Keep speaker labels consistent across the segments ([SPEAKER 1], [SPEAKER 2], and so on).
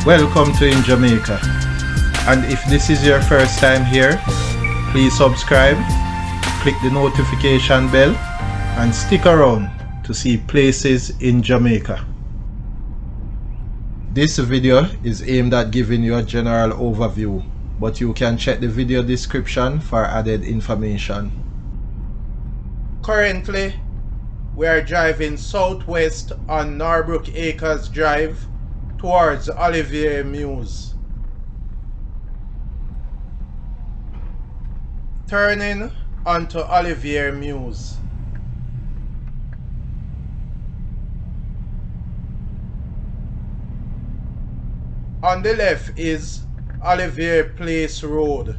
[SPEAKER 1] Welcome to In Jamaica, and if this is your first time here, please subscribe, click the notification bell and stick around to see places in Jamaica. This video is aimed at giving you a general overview, but you can check the video description for added information. Currently, we are driving southwest on Norbrook Acres Drive towards Olivier Mews. Turning onto Olivier Mews. On the left is Olivier Place Road.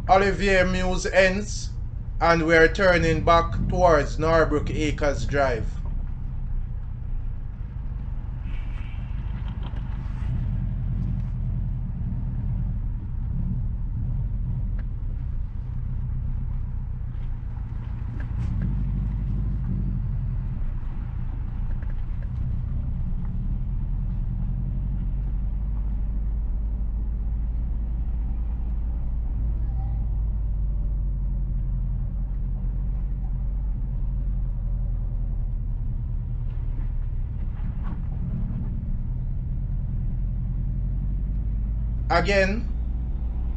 [SPEAKER 1] Olivier Mews ends and we are turning back towards Norbrook Acres Drive. Again,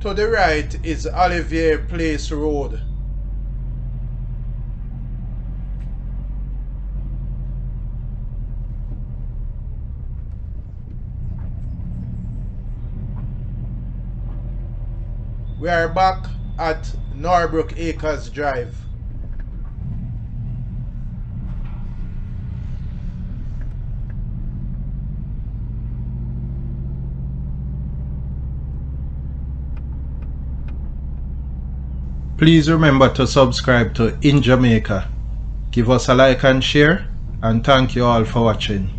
[SPEAKER 1] to the right is Olivier Place Road. We are back at Norbrook Acres Drive. Please remember to subscribe to In Jamaica. Give us a like and share, and thank you all for watching.